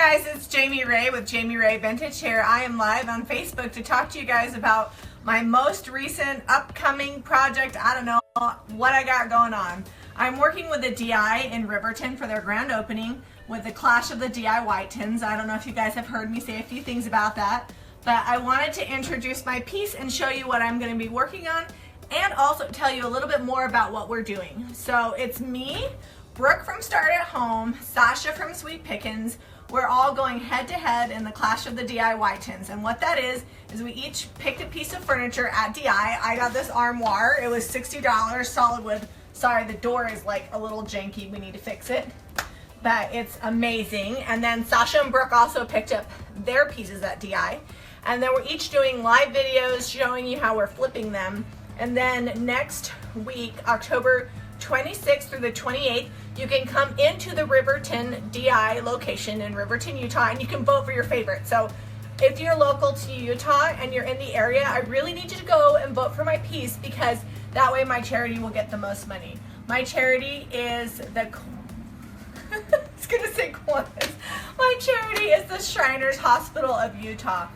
guys, it's Jami Ray with Jami Ray Vintage here. I am live on Facebook to talk to you guys about my most recent upcoming project. I don't know what I got going on. I'm working with a DI in Riverton for their grand opening with the Clash of the DIY Tins. I don't know if you guys have heard me say a few things about that, but I wanted to introduce my piece and show you what I'm going to be working on and also tell you a little bit more about what we're doing. So it's me, Brooke from Start at Home, Sasha from Sweet Pickins. We're all going head to head in the Clash of the DIY Tins. And what that is we each picked a piece of furniture at DI. I got this armoire. It was $60, solid wood. Sorry, the door is like a little janky. We need to fix it. But it's amazing. And then Sasha and Brooke also picked up their pieces at DI. And then we're each doing live videos showing you how we're flipping them. And then next week, October 26th through the 28th, you can come into the Riverton DI location in Riverton, Utah, and you can vote for your favorite. So if you're local to Utah and you're in the area, I really need you to go and vote for my piece because that way my charity will get the most money. My charity is the I was gonna say Qantas. My charity is the Shriners Hospital of Utah.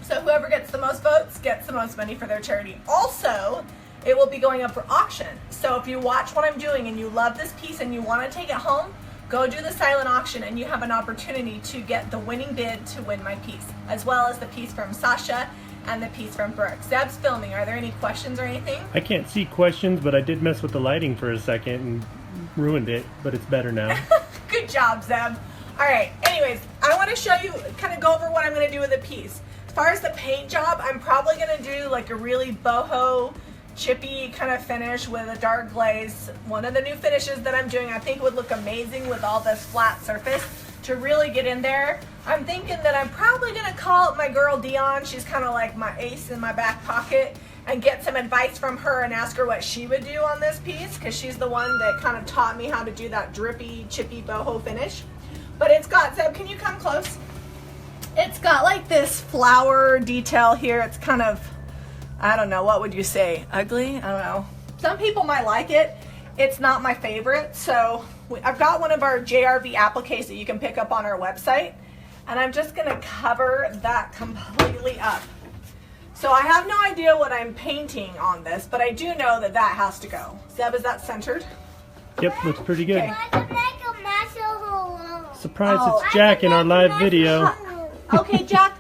So whoever gets the most votes gets the most money for their charity. Also, it will be going up for auction. So if you watch what I'm doing and you love this piece and you want to take it home, go do the silent auction and you have an opportunity to get the winning bid to win my piece, as well as the piece from Sasha and the piece from Brooke. Zeb's filming. Are there any questions or anything? I can't see questions, but I did mess with the lighting for a second and ruined it, but it's better now. Good job, Zeb. All right, anyways, I want to show you, kind of go over what I'm going to do with the piece. As far as the paint job, I'm probably going to do like a really boho, chippy kind of finish with a dark glaze. One of the new finishes that I'm doing I think would look amazing with all this flat surface to really get in there. I'm thinking that I'm probably going to call my girl Dion. She's kind of like my ace in my back pocket, and get some advice from her and ask her what she would do on this piece because she's the one that kind of taught me how to do that drippy, chippy boho finish. But it's got, Zeb, can you come close? It's got like this flower detail here. It's kind of, I don't know, what would you say? Ugly? I don't know. Some people might like it. It's not my favorite. So I've got one of our JRV appliques that you can pick up on our website. And I'm just gonna cover that completely up. So I have no idea what I'm painting on this, but I do know that that has to go. Zeb, is that centered? Yep, looks pretty good. Okay. Surprise, it's Jack in our live video. Okay, Jack,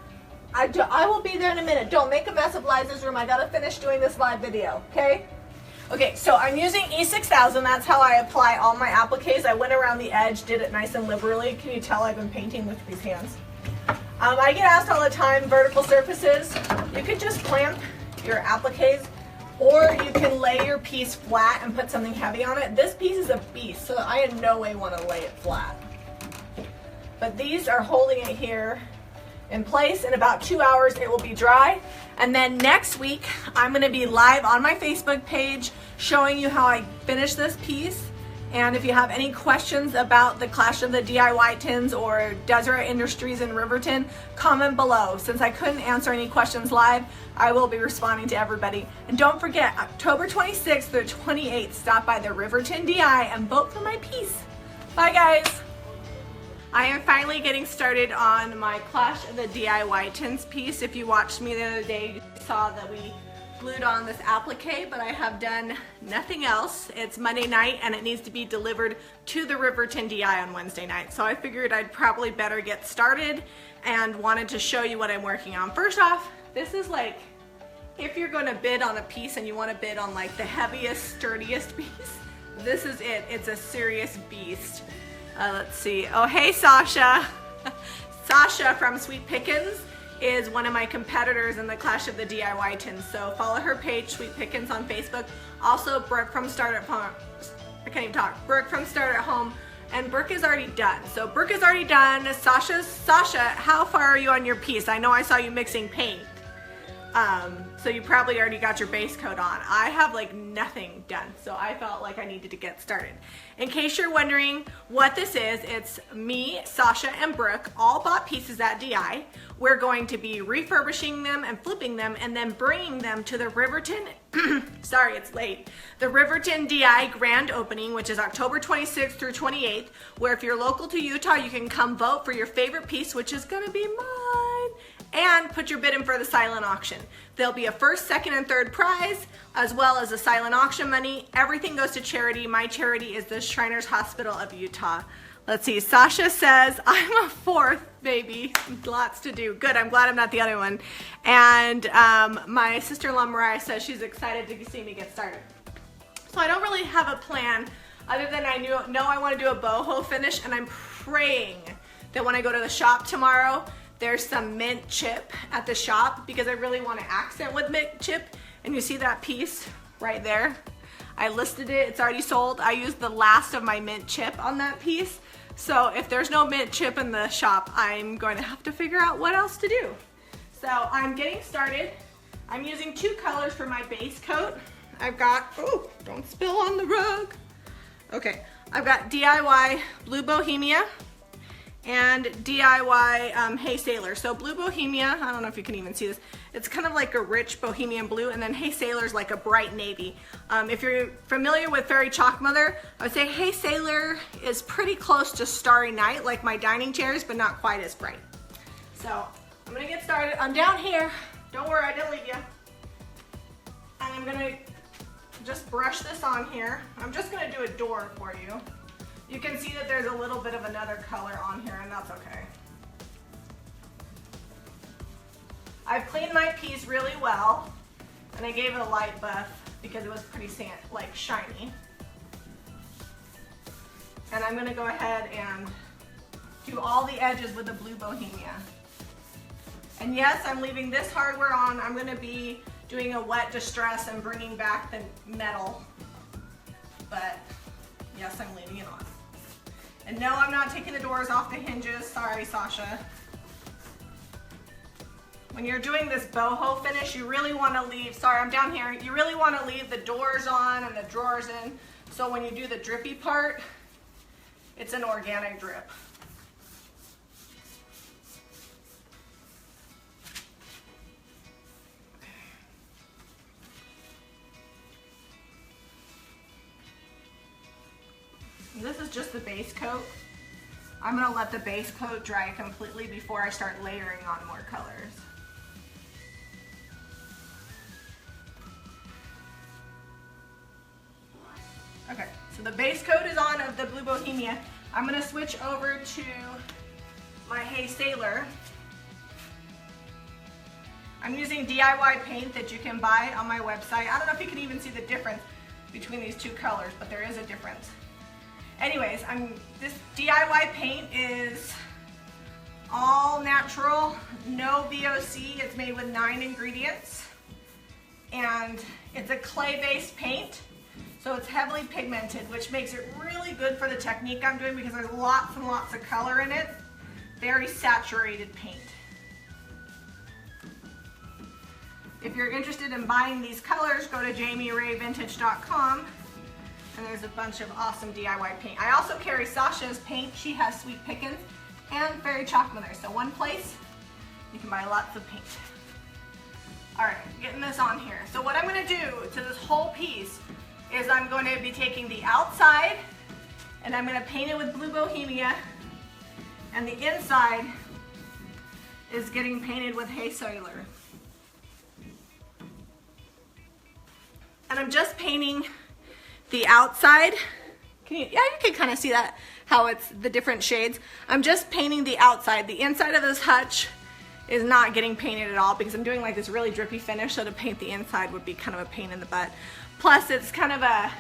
I will be there in a minute. Don't make a mess of Liza's room. I gotta finish doing this live video, okay? Okay, so I'm using E6000. That's how I apply all my appliques. I went around the edge, did it nice and liberally. Can you tell I've been painting with these hands? I get asked all the time, vertical surfaces. You could just clamp your appliques, or you can lay your piece flat and put something heavy on it. This piece is a beast, so I in no way want to lay it flat. But these are holding it here in place. In about 2 hours it will be dry, and then next week I'm going to be live on my Facebook page showing you how I finish this piece. And if you have any questions about the Clash of the DIY Tins or Deseret Industries in Riverton, comment below. Since I couldn't answer any questions live, I will be responding to everybody. And don't forget, October 26th through 28th, stop by the Riverton DI and vote for my piece. Bye guys. I am finally getting started on my Clash of the DIY Tins piece. If you watched me the other day, you saw that we glued on this applique, but I have done nothing else. It's Monday night and it needs to be delivered to the Riverton DI on Wednesday night. So I figured I'd probably better get started and wanted to show you what I'm working on. First off, this is like, if you're gonna bid on a piece and you wanna bid on like the heaviest, sturdiest piece, this is it. It's a serious beast. Let's see. Oh, hey, Sasha. Sasha from Sweet Pickins is one of my competitors in the Clash of the DIY Tins. So follow her page, Sweet Pickins, on Facebook. Also, Brooke from Start at Home. I can't even talk. Brooke from Start at Home. And Brooke is already done. So Brooke is already done. Sasha, how far are you on your piece? I know I saw you mixing paint. So you probably already got your base coat on. I have like nothing done, so I felt like I needed to get started. In case you're wondering what this is, it's me, Sasha, and Brooke all bought pieces at DI. We're going to be refurbishing them and flipping them and then bringing them to the Riverton, sorry it's late, the Riverton DI grand opening, which is October 26th through 28th, where if you're local to Utah, you can come vote for your favorite piece, which is gonna be mine, and put your bid in for the silent auction. There'll be a first, second, and third prize, as well as a silent auction money. Everything goes to charity. My charity is the Shriners Hospital of Utah. Let's see, Sasha says, I'm a fourth, baby. Lots to do. Good, I'm glad I'm not the other one. And my sister-in-law Mariah says she's excited to see me get started. So I don't really have a plan other than I know I want to do a boho finish, and I'm praying that when I go to the shop tomorrow, there's some mint chip at the shop because I really want to accent with mint chip. And you see that piece right there? I listed it, it's already sold. I used the last of my mint chip on that piece. So if there's no mint chip in the shop, I'm going to have to figure out what else to do. So I'm getting started. I'm using two colors for my base coat. I've got, oh, don't spill on the rug. Okay, I've got DIY Blue Bohemia and DIY Hey Sailor. So Blue Bohemia, I don't know if you can even see this, it's kind of like a rich bohemian blue, and then Hey Sailor is like a bright navy. If you're familiar with Fairy Chalk Mother, I would say Hey Sailor is pretty close to Starry Night, like my dining chairs, but not quite as bright. So I'm gonna get started. I'm down here, don't worry, I didn't leave you. And I'm gonna just brush this on here. I'm just gonna do a door for you. You can see that there's a little bit of another color on here, and that's okay. I've cleaned my piece really well, and I gave it a light buff because it was pretty shiny. And I'm gonna go ahead and do all the edges with the Blue Bohemia. And yes, I'm leaving this hardware on. I'm gonna be doing a wet distress and bringing back the metal, but yes, I'm leaving it on. And no, I'm not taking the doors off the hinges. Sorry, Sasha. When you're doing this boho finish, you really want to leave, sorry, I'm down here. You really want to leave the doors on and the drawers in. So when you do the drippy part, it's an organic drip. This is just the base coat. I'm gonna let the base coat dry completely before I start layering on more colors. Okay, so the base coat is on of the Blue Bohemia. I'm gonna switch over to my Hey Sailor. I'm using DIY paint that you can buy on my website. I don't know if you can even see the difference between these two colors, but there is a difference. Anyways, this DIY paint is all natural, no VOC. It's made with 9 ingredients, and it's a clay-based paint, so it's heavily pigmented, which makes it really good for the technique I'm doing because there's lots and lots of color in it. Very saturated paint. If you're interested in buying these colors, go to JamiRayVintage.com. And there's a bunch of awesome DIY paint. I also carry Sasha's paint. She has Sweet Pickins and Fairy Chalk Mother. So one place, you can buy lots of paint. All right, getting this on here. So what I'm gonna do to this whole piece is I'm going to be taking the outside and I'm gonna paint it with Blue Bohemia, and the inside is getting painted with Hey Sailor. And I'm just painting the outside. You can kind of see that, how it's the different shades. I'm just painting the outside. The inside of this hutch is not getting painted at all because I'm doing like this really drippy finish, so to paint the inside would be kind of a pain in the butt. Plus it's kind of a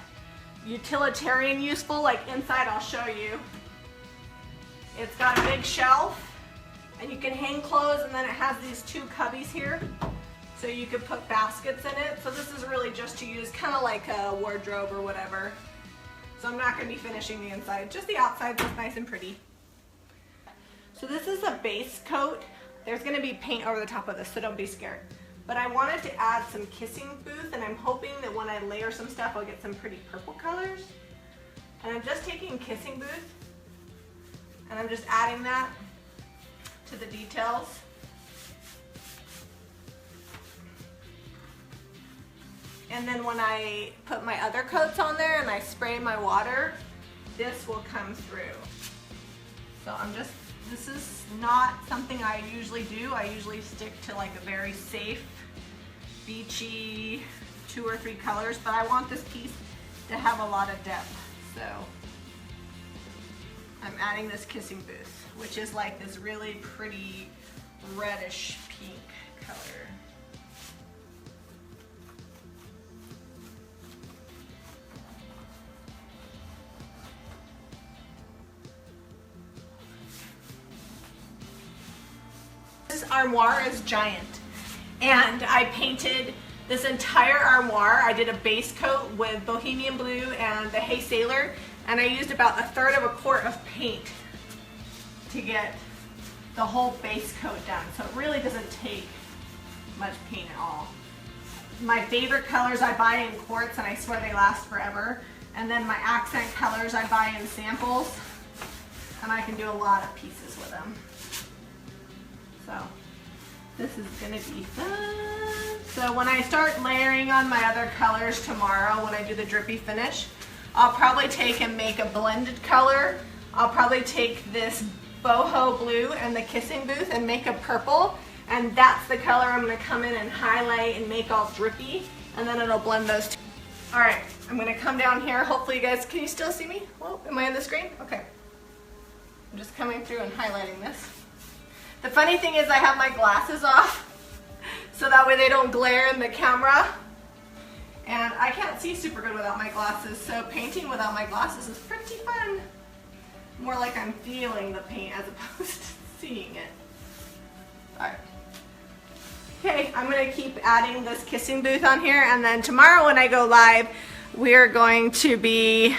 utilitarian useful, like inside I'll show you. It's got a big shelf and you can hang clothes, and then it has these 2 cubbies here. So you could put baskets in it. So this is really just to use kind of like a wardrobe or whatever. So I'm not gonna be finishing the inside, just the outside, so it's nice and pretty. So this is a base coat. There's gonna be paint over the top of this, so don't be scared. But I wanted to add some kissing booth, and I'm hoping that when I layer some stuff, I'll get some pretty purple colors. And I'm just taking kissing booth, and I'm just adding that to the details. And then when I put my other coats on there and I spray my water, this will come through. So this is not something I usually do. I usually stick to like a very safe, beachy 2 or 3 colors, but I want this piece to have a lot of depth. So I'm adding this kissing booth, which is like this really pretty reddish pink color. This armoire is giant, and I painted this entire armoire. I did a base coat with bohemian blue and the Hey Sailor, and I used about 1/3 of a quart of paint to get the whole base coat done. So it really doesn't take much paint at all. My favorite colors I buy in quarts, and I swear they last forever. And then my accent colors I buy in samples, and I can do a lot of pieces with them. So this is gonna be fun. So when I start layering on my other colors tomorrow, when I do the drippy finish, I'll probably take and make a blended color. I'll probably take this boho blue and the kissing booth and make a purple, and that's the color I'm gonna come in and highlight and make all drippy, and then it'll blend those two. All right, I'm gonna come down here. Hopefully you guys, can you still see me? Whoa, am I on the screen? Okay. I'm just coming through and highlighting this. The funny thing is I have my glasses off, so that way they don't glare in the camera. And I can't see super good without my glasses, so painting without my glasses is pretty fun. More like I'm feeling the paint as opposed to seeing it. All right. Okay, I'm gonna keep adding this kissing booth on here, and then tomorrow when I go live, we're going to be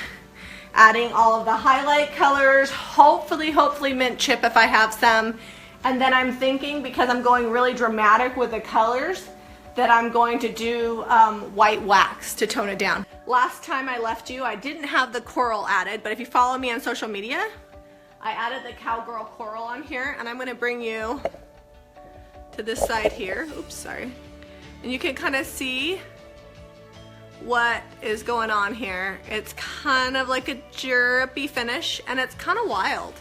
adding all of the highlight colors, hopefully mint chip if I have some. And then I'm thinking, because I'm going really dramatic with the colors, that I'm going to do white wax to tone it down. Last time I left you, I didn't have the coral added, but if you follow me on social media, I added the cowgirl coral on here, and I'm gonna bring you to this side here. Oops, sorry. And you can kind of see what is going on here. It's kind of like a drippy finish, and it's kind of wild.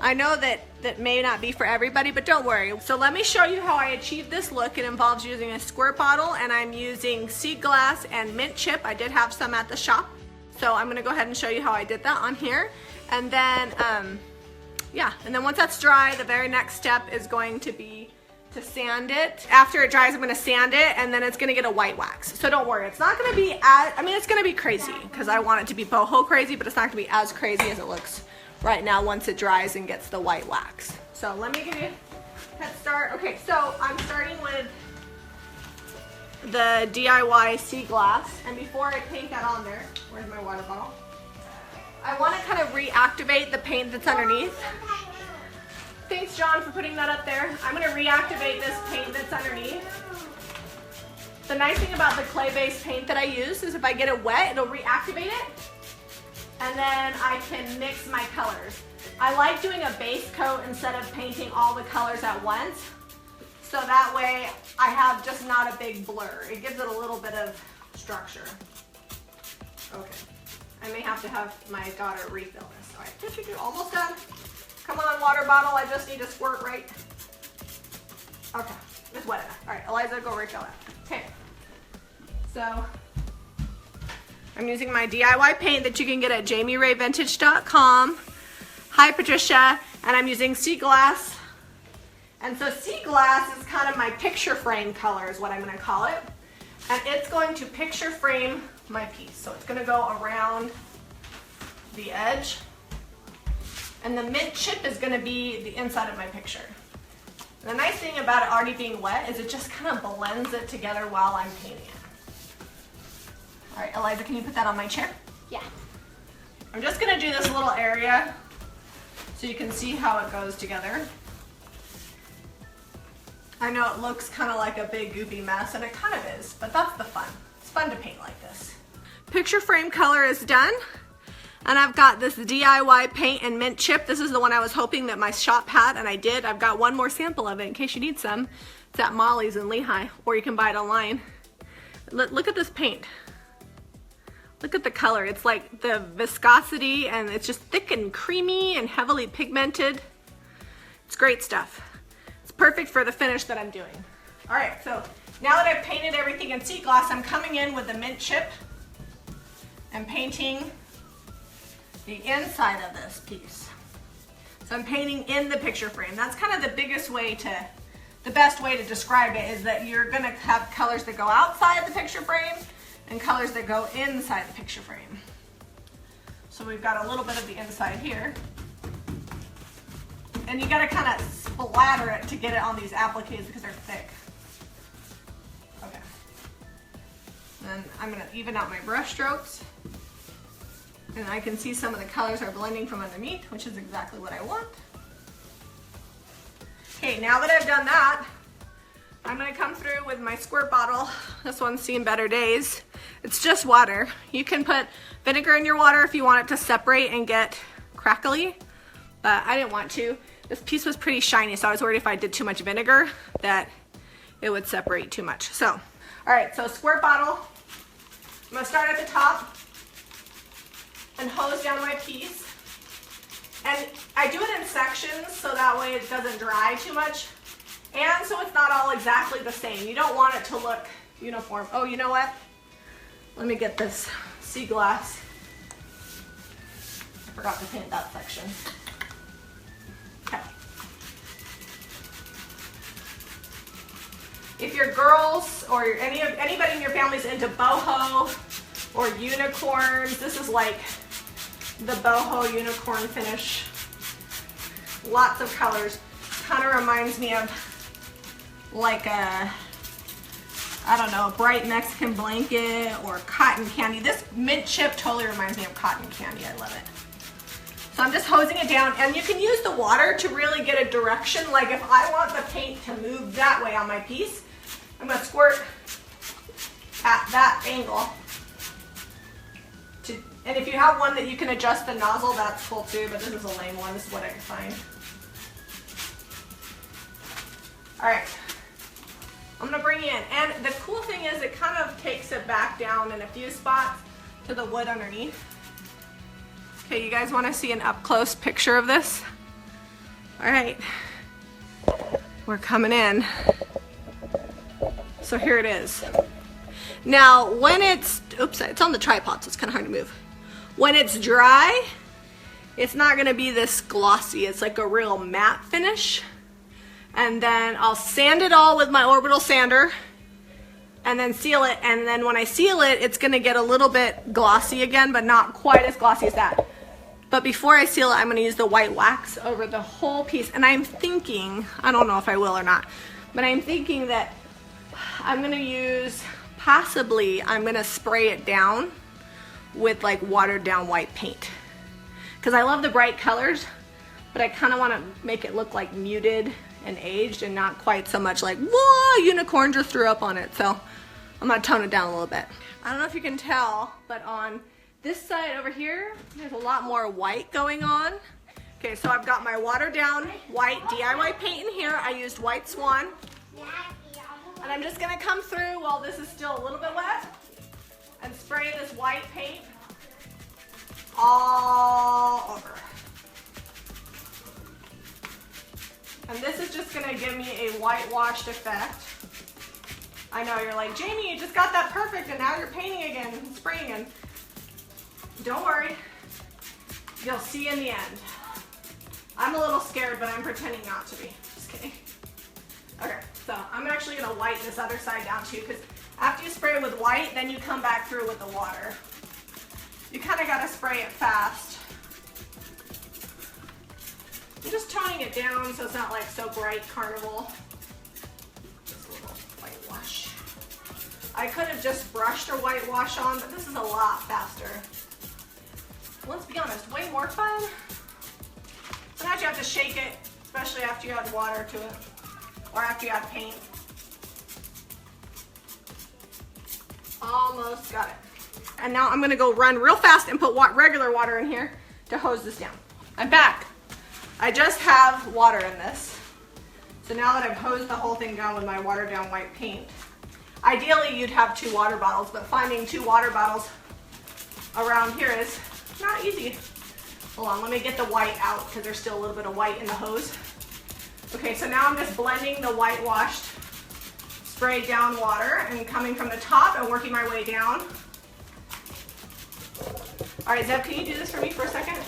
I know that may not be for everybody, but don't worry. So let me show you how I achieved this look. It involves using a squirt bottle, and I'm using sea glass and mint chip. I did have some at the shop. So I'm gonna go ahead and show you how I did that on here. And then, yeah, and then once that's dry, the very next step is going to be to sand it. After it dries, I'm gonna sand it, and then it's gonna get a white wax. So don't worry, it's not gonna be as, I mean, it's gonna be crazy, because I want it to be boho crazy, but it's not gonna be as crazy as it looks right now once it dries and gets the white wax. So let me give you a head start. Okay, so I'm starting with the DIY sea glass, and before I paint that on there, where's my water bottle? I want to kind of reactivate the paint that's underneath. Thanks, John, for putting that up there. I'm going to reactivate this paint that's underneath. The nice thing about the clay-based paint that I use is if I get it wet, it'll reactivate it, and then I can mix my colors. I like doing a base coat instead of painting all the colors at once, so that way I have just not a big blur. It gives it a little bit of structure. Okay, I may have to have my daughter refill this. All right, almost done. Come on, water bottle, I just need to squirt right. Okay, it's wet enough. All right, Eliza, go refill it. Okay, so I'm using my DIY paint that you can get at JamiRayVintage.com. Hi, Patricia. And I'm using sea glass. And so sea glass is kind of my picture frame color is what I'm going to call it. And it's going to picture frame my piece. So it's going to go around the edge. And the mint chip is going to be the inside of my picture. And the nice thing about it already being wet is it just kind of blends it together while I'm painting it. All right, Eliza, can you put that on my chair? Yeah. I'm just gonna do this little area so you can see how it goes together. I know it looks kind of like a big goopy mess, and it kind of is, but that's the fun. It's fun to paint like this. Picture frame color is done, and I've got this DIY paint and mint chip. This is the one I was hoping that my shop had, and I did. I've got one more sample of it in case you need some. It's at Molly's in Lehigh, or you can buy it online. Look at this paint. Look at the color. It's like the viscosity, and it's just thick and creamy and heavily pigmented. It's great stuff. It's perfect for the finish that I'm doing. All right, so now that I've painted everything in sea gloss, I'm coming in with the mint chip and painting the inside of this piece. So I'm painting in the picture frame. That's kind of the best way to describe it, is that you're gonna have colors that go outside the picture frame and colors that go inside the picture frame. So we've got a little bit of the inside here. And you gotta kind of splatter it to get it on these appliques because they're thick. Okay. Then I'm gonna even out my brush strokes. And I can see some of the colors are blending from underneath, which is exactly what I want. Okay, now that I've done that, I'm gonna come through with my squirt bottle. This one's seen better days. It's just water. You can put vinegar in your water if you want it to separate and get crackly, but I didn't want to. This piece was pretty shiny, so I was worried if I did too much vinegar that it would separate too much. So, all right, so squirt bottle. I'm gonna start at the top and hose down my piece. And I do it in sections so that way it doesn't dry too much. And so it's not all exactly the same. You don't want it to look uniform. Oh, you know what? Let me get this sea glass. I forgot to paint that section. Okay. If your girls or anybody in your family is into boho or unicorns, this is like the boho unicorn finish. Lots of colors. Kind of reminds me of like a, I don't know, bright Mexican blanket or cotton candy. This mint chip totally reminds me of cotton candy. I love it. So I'm just hosing it down, and you can use the water to really get a direction. Like if I want the paint to move that way on my piece, I'm gonna squirt at that angle. And if you have one that you can adjust the nozzle, that's cool too, but this is a lame one. This is what I can find. All right, I'm gonna bring you in. And the cool thing is it kind of takes it back down in a few spots to the wood underneath. Okay, you guys wanna see an up close picture of this? All right, we're coming in. So here it is. Now, when it's, oops, it's on the tripod, so it's kind of hard to move. When it's dry, it's not gonna be this glossy. It's like a real matte finish. And then I'll sand it all with my orbital sander and then seal it. And then when I seal it, it's gonna get a little bit glossy again, but not quite as glossy as that. But before I seal it, I'm gonna use the white wax over the whole piece. And I'm thinking, I don't know if I will or not, but I'm thinking that I'm gonna use, possibly, I'm gonna spray it down with like watered down white paint. Because I love the bright colors, but I kind of want to make it look like muted and aged and not quite so much like, whoa, unicorn just threw up on it. So I'm gonna tone it down a little bit. I don't know if you can tell, but on this side over here, there's a lot more white going on. Okay, so I've got my watered down white DIY paint in here. I used White Swan. And I'm just gonna come through while this is still a little bit wet and spray this white paint all over. And this is just gonna give me a whitewashed effect. I know, you're like, Jamie, you just got that perfect and now you're painting again and spraying again. Don't worry, you'll see in the end. I'm a little scared, but I'm pretending not to be. Just kidding. Okay, so I'm actually gonna white this other side down too, because after you spray it with white, then you come back through with the water. You kind of gotta spray it fast. I'm just toning it down so it's not like so bright carnival. Just a little whitewash. I could have just brushed or whitewash on, but this is a lot faster. Let's be honest, way more fun. Sometimes you have to shake it, especially after you add water to it. or after you add paint. Almost got it. And now I'm gonna go run real fast and put regular water in here to hose this down. I'm back. I just have water in this. So now that I've hosed the whole thing down with my watered down white paint, ideally you'd have 2 water bottles, but finding 2 water bottles around here is not easy. Hold on, let me get the white out because there's still a little bit of white in the hose. Okay, so now I'm just blending the whitewashed sprayed down water and coming from the top and working my way down. All right, Zeb, can you do this for me for a second?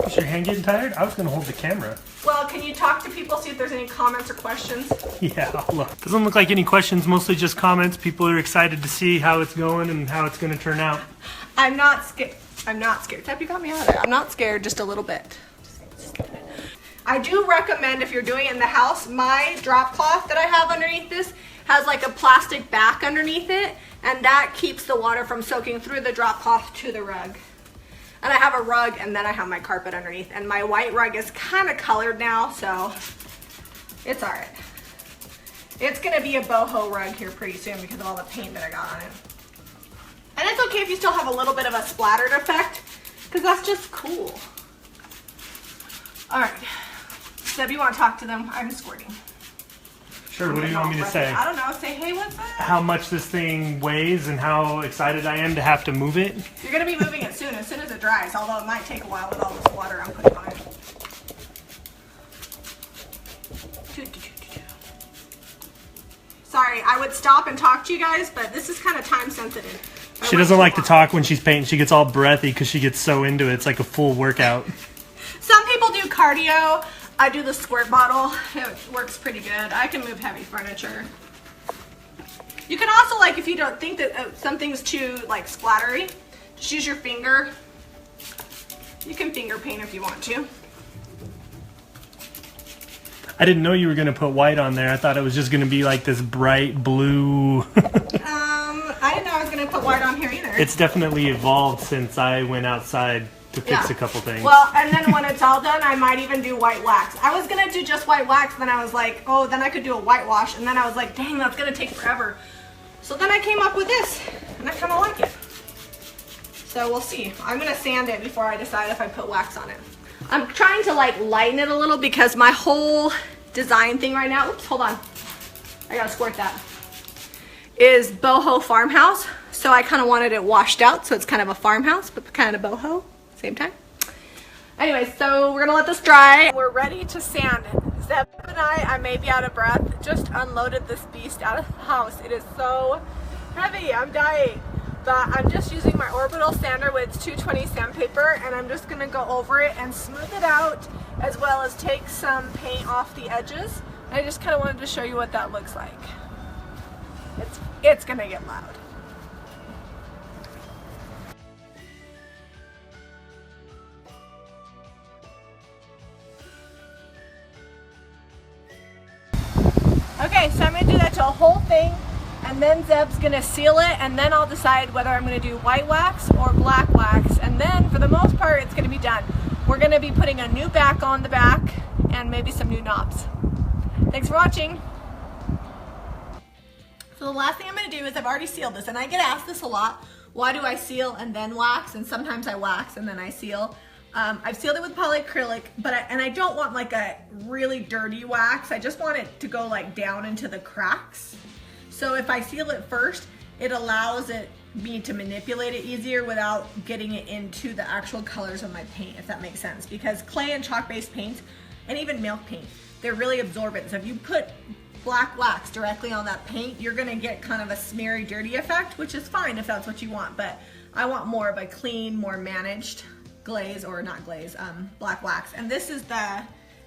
Is your hand getting tired? I was gonna hold the camera. Well, can you talk to people, see if there's any comments or questions? Yeah, I'll look. Doesn't look like any questions, mostly just comments. People are excited to see how it's going and how it's gonna turn out. I'm not scared. I'm not scared. Zeb, you got me out of there. I'm not scared, just a little bit. I do recommend if you're doing it in the house, my drop cloth that I have underneath this has like a plastic back underneath it, and that keeps the water from soaking through the drop cloth to the rug. And I have a rug, and then I have my carpet underneath, and my white rug is kind of colored now, so it's all right. It's gonna be a boho rug here pretty soon because of all the paint that I got on it. And it's okay if you still have a little bit of a splattered effect, because that's just cool. All right, Deb, you want to talk to them? I'm squirting. Sure, what do you want me to say? I don't know, say, hey, what's up? How much this thing weighs and how excited I am to have to move it? You're gonna be moving it soon as it dries, although it might take a while with all this water I'm putting on it. Sorry, I would stop and talk to you guys, but this is kind of time sensitive. She doesn't like to talk when she's painting. She gets all breathy because she gets so into it. It's like a full workout. Some people do cardio. I do the squirt bottle. It works pretty good. I can move heavy furniture. You can also, like, if you don't think that something's too, like, splattery, just use your finger. You can finger paint if you want to. I didn't know you were going to put white on there. I thought it was just going to be like this bright blue. I didn't know I was going to put white on here either. It's definitely evolved since I went outside to fix a couple things. Well, and then when it's all done, I might even do white wax. I was going to do just white wax, then I was like, oh, then I could do a whitewash, and then I was like, dang, that's going to take forever. So then I came up with this, and I kind of like it. So we'll see. I'm going to sand it before I decide if I put wax on it. I'm trying to, like, lighten it a little because my whole design thing right now, oops, hold on. I got to squirt that, is boho farmhouse. So I kind of wanted it washed out, so it's kind of a farmhouse, but kind of boho, same time. Anyway, so we're gonna let this dry. We're ready to sand it. Zeb and I may be out of breath, just unloaded this beast out of the house. It is so heavy, I'm dying. But I'm just using my orbital sander with 220 sandpaper, and I'm just gonna go over it and smooth it out, as well as take some paint off the edges. I just kind of wanted to show you what that looks like. It's gonna get loud. Okay, so I'm gonna do that to a whole thing, and then Zeb's gonna seal it, and then I'll decide whether I'm gonna do white wax or black wax, and then for the most part it's gonna be done. We're gonna be putting a new back on the back and maybe some new knobs. Thanks for watching. So the last thing I'm gonna do is I've already sealed this, and I get asked this a lot. Why do I seal and then wax? And sometimes I wax and then I seal. I've sealed it with polyacrylic, but I don't want like a really dirty wax. I just want it to go like down into the cracks. So if I seal it first, it allows me to manipulate it easier without getting it into the actual colors of my paint, if that makes sense. Because clay and chalk-based paints, and even milk paint, they're really absorbent. So if you put black wax directly on that paint, you're gonna get kind of a smeary, dirty effect, which is fine if that's what you want, but I want more of a clean, more managed glaze, or not glaze, black wax. And this is the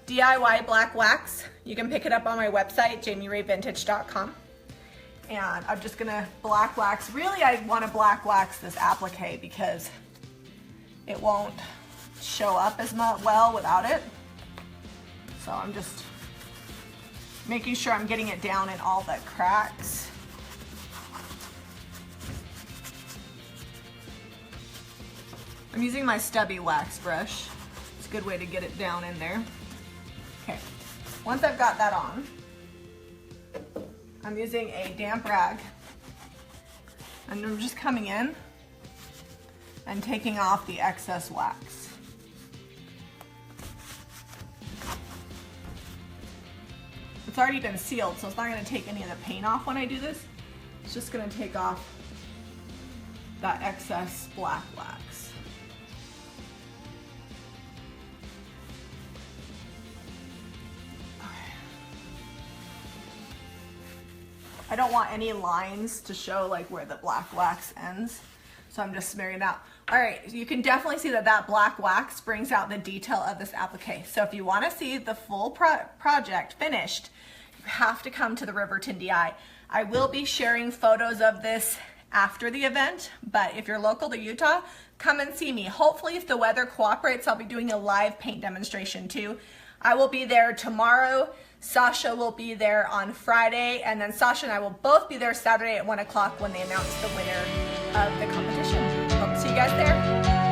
DIY black wax. You can pick it up on my website, jamirayvintage.com. And I'm just gonna black wax. Really, I wanna black wax this applique because it won't show up as well without it. So I'm just making sure I'm getting it down in all the cracks. I'm using my stubby wax brush. It's a good way to get it down in there. Okay, once I've got that on, I'm using a damp rag, and I'm just coming in and taking off the excess wax. It's already been sealed, so it's not going to take any of the paint off when I do this. It's just going to take off that excess black wax. Okay. I don't want any lines to show like where the black wax ends, so I'm just smearing it out. All right, you can definitely see that that black wax brings out the detail of this applique. So if you want to see the full project finished, you have to come to the Riverton DI. I will be sharing photos of this after the event, but if you're local to Utah, come and see me. Hopefully, if the weather cooperates, I'll be doing a live paint demonstration too. I will be there tomorrow. Sasha will be there on Friday, and then Sasha and I will both be there Saturday at 1 o'clock when they announce the winner of the competition. Hope to see you guys there.